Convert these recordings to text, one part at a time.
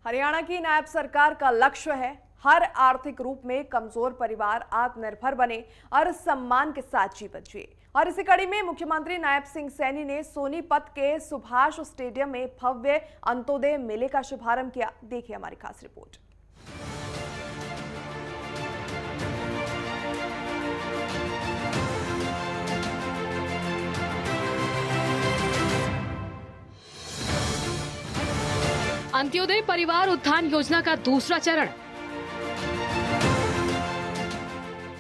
हरियाणा की नायब सरकार का लक्ष्य है हर आर्थिक रूप में कमजोर परिवार आत्मनिर्भर बने और सम्मान के साथ जीवन जिए। और इसी कड़ी में मुख्यमंत्री नायब सिंह सैनी ने सोनीपत के सुभाष स्टेडियम में भव्य अंत्योदय मेले का शुभारंभ किया। देखिए हमारी खास रिपोर्ट। अंत्योदय परिवार उत्थान योजना का दूसरा चरण।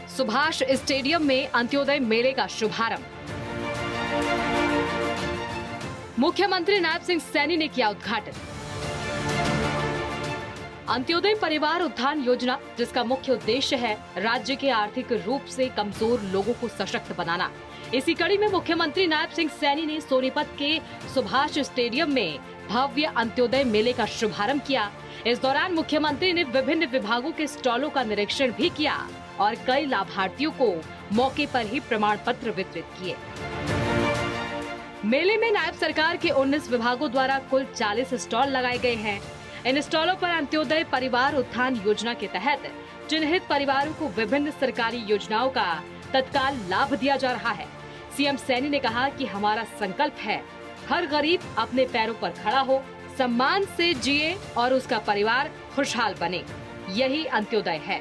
सुभाष स्टेडियम में अंत्योदय मेले का शुभारंभ। मुख्यमंत्री नायब सिंह सैनी ने किया उद्घाटन। अंत्योदय परिवार उत्थान योजना, जिसका मुख्य उद्देश्य है राज्य के आर्थिक रूप से कमजोर लोगों को सशक्त बनाना। इसी कड़ी में मुख्यमंत्री नायब सिंह सैनी ने सोनीपत के सुभाष स्टेडियम में भव्य अंत्योदय मेले का शुभारंभ किया। इस दौरान मुख्यमंत्री ने विभिन्न विभागों के स्टॉलों का निरीक्षण भी किया और कई लाभार्थियों को मौके पर ही प्रमाण पत्र वितरित किए। मेले में नायब सरकार के 19 विभागों द्वारा कुल 40 स्टॉल लगाए गए हैं। इन स्टॉलों पर अंत्योदय परिवार उत्थान योजना के तहत चिन्हित परिवारों को विभिन्न सरकारी योजनाओं का तत्काल लाभ दिया जा रहा है। सीएम सैनी ने कहा कि हमारा संकल्प है हर गरीब अपने पैरों पर खड़ा हो, सम्मान से जिए और उसका परिवार खुशहाल बने। यही अंत्योदय है।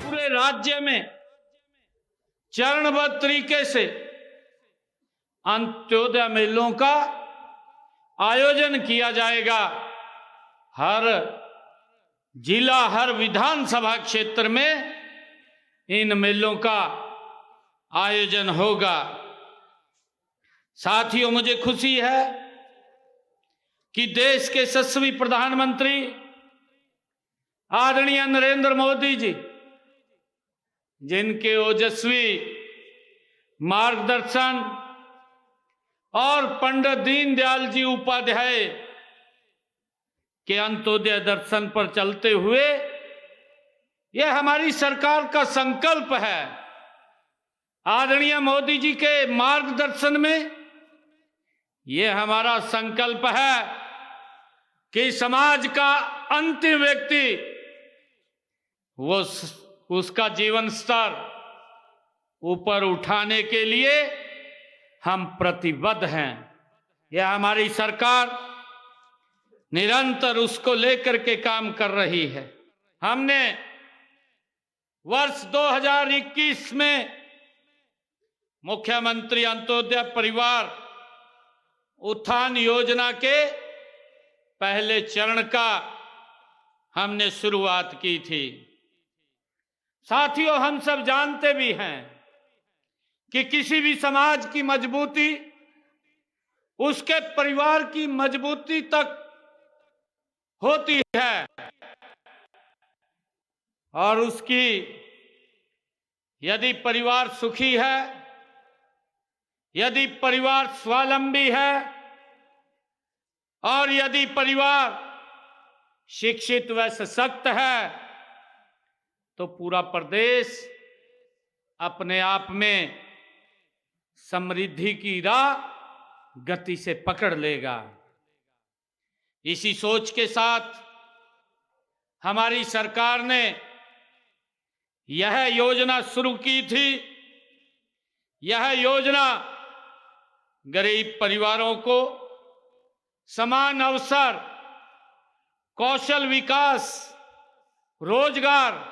पूरे राज्य में चरणबद्ध तरीके से अंत्योदय मेलों का आयोजन किया जाएगा। हर जिला, हर विधानसभा क्षेत्र में इन मेलों का आयोजन होगा। साथियों, मुझे खुशी है कि देश के यशस्वी प्रधानमंत्री आदरणीय नरेंद्र मोदी जी, जिनके ओजस्वी मार्गदर्शन और पंडित दीनदयाल जी उपाध्याय के अंत्योदय दर्शन पर चलते हुए यह हमारी सरकार का संकल्प है। आदरणीय मोदी जी के मार्गदर्शन में यह हमारा संकल्प है कि समाज का अंतिम व्यक्ति वो उसका जीवन स्तर ऊपर उठाने के लिए हम प्रतिबद्ध हैं। यह हमारी सरकार निरंतर उसको लेकर के काम कर रही है। हमने वर्ष 2021 में मुख्यमंत्री अंत्योदय परिवार उत्थान योजना के पहले चरण का हमने शुरुआत की थी। साथियों, हम सब जानते भी हैं कि किसी भी समाज की मजबूती उसके परिवार की मजबूती तक होती है और उसकी यदि परिवार सुखी है, यदि परिवार स्वावलंबी है और यदि परिवार शिक्षित व सशक्त है तो पूरा प्रदेश अपने आप में समृद्धि की राह गति से पकड़ लेगा। इसी सोच के साथ हमारी सरकार ने यह योजना शुरू की थी। यह योजना गरीब परिवारों को समान अवसर, कौशल विकास, रोजगार,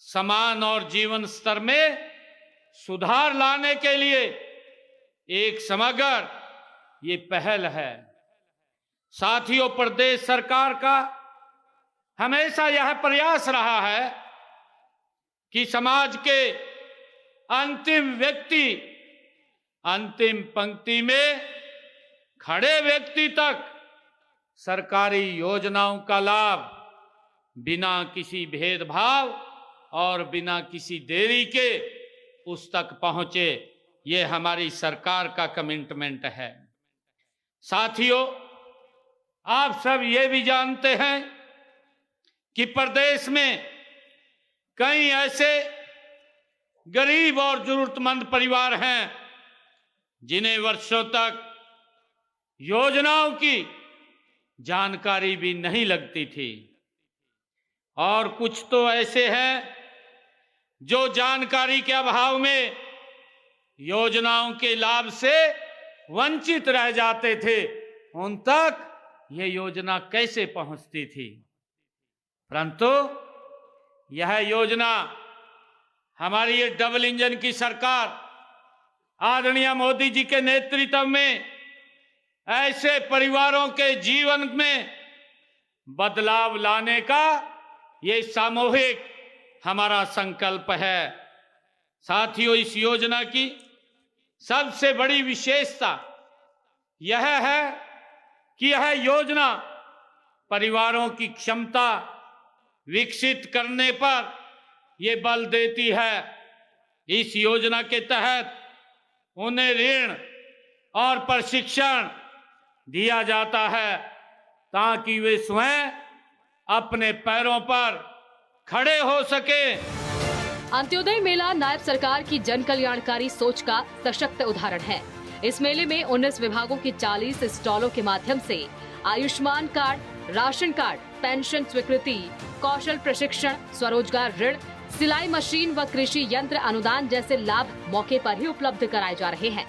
समान और जीवन स्तर में सुधार लाने के लिए एक समग्र ये पहल है। साथियों, प्रदेश सरकार का हमेशा यह प्रयास रहा है कि समाज के अंतिम व्यक्ति, अंतिम पंक्ति में खड़े व्यक्ति तक सरकारी योजनाओं का लाभ बिना किसी भेदभाव और बिना किसी देरी के उस तक पहुंचे। ये हमारी सरकार का कमिटमेंट है। साथियों, आप सब ये भी जानते हैं कि प्रदेश में कई ऐसे गरीब और जरूरतमंद परिवार हैं जिन्हें वर्षों तक योजनाओं की जानकारी भी नहीं लगती थी, और कुछ तो ऐसे हैं जो जानकारी के अभाव में योजनाओं के लाभ से वंचित रह जाते थे। उन तक ये योजना कैसे पहुंचती थी? परंतु यह योजना हमारी ये डबल इंजन की सरकार आदरणीय मोदी जी के नेतृत्व में ऐसे परिवारों के जीवन में बदलाव लाने का ये सामूहिक हमारा संकल्प है। साथियों, इस योजना की सबसे बड़ी विशेषता यह है कि यह योजना परिवारों की क्षमता विकसित करने पर ये बल देती है। इस योजना के तहत उन्हें ऋण और प्रशिक्षण दिया जाता है ताकि वे स्वयं अपने पैरों पर खड़े हो सके। अंत्योदय मेला नायब सरकार की जन कल्याणकारी सोच का सशक्त उदाहरण है। इस मेले में 19 विभागों की 40 स्टॉलों के माध्यम से Ayushman card, ration card, pension स्वीकृति, कौशल प्रशिक्षण, स्वरोजगार ऋण, सिलाई मशीन व कृषि यंत्र अनुदान जैसे लाभ मौके पर ही उपलब्ध कराए जा रहे हैं।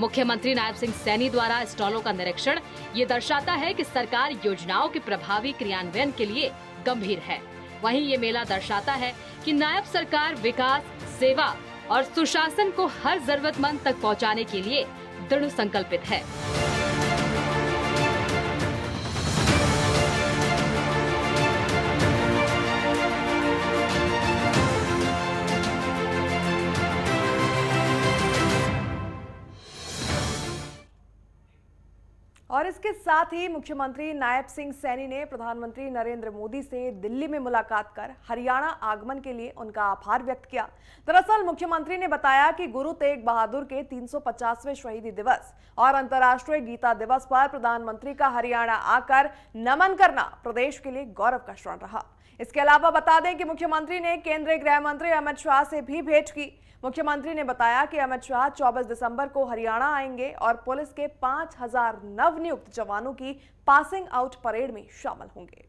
मुख्यमंत्री नायब सिंह सैनी द्वारा स्टॉलों का निरीक्षण ये दर्शाता है कि सरकार योजनाओं के प्रभावी क्रियान्वयन के लिए गंभीर है। वहीं ये मेला दर्शाता है कि नायब सरकार विकास, सेवा और सुशासन को हर जरूरतमंद तक पहुंचाने के लिए दृढ़ संकल्पित है। और इसके साथ ही मुख्यमंत्री नायब सिंह सैनी ने प्रधानमंत्री नरेंद्र मोदी से दिल्ली में मुलाकात कर हरियाणा आगमन के लिए उनका आभार व्यक्त किया। दरअसल मुख्यमंत्री ने बताया कि गुरु तेग बहादुर के 350वें शहीदी दिवस और अंतर्राष्ट्रीय गीता दिवस पर प्रधानमंत्री का हरियाणा आकर नमन करना प्रदेश के लिए गौरव का क्षण रहा। इसके अलावा बता दें कि मुख्यमंत्री ने केंद्रीय गृह मंत्री अमित शाह से भी भेंट की। मुख्यमंत्री ने बताया कि अमित शाह 24 दिसंबर को हरियाणा आएंगे और पुलिस के 5000 नवनियुक्त जवानों की पासिंग आउट परेड में शामिल होंगे।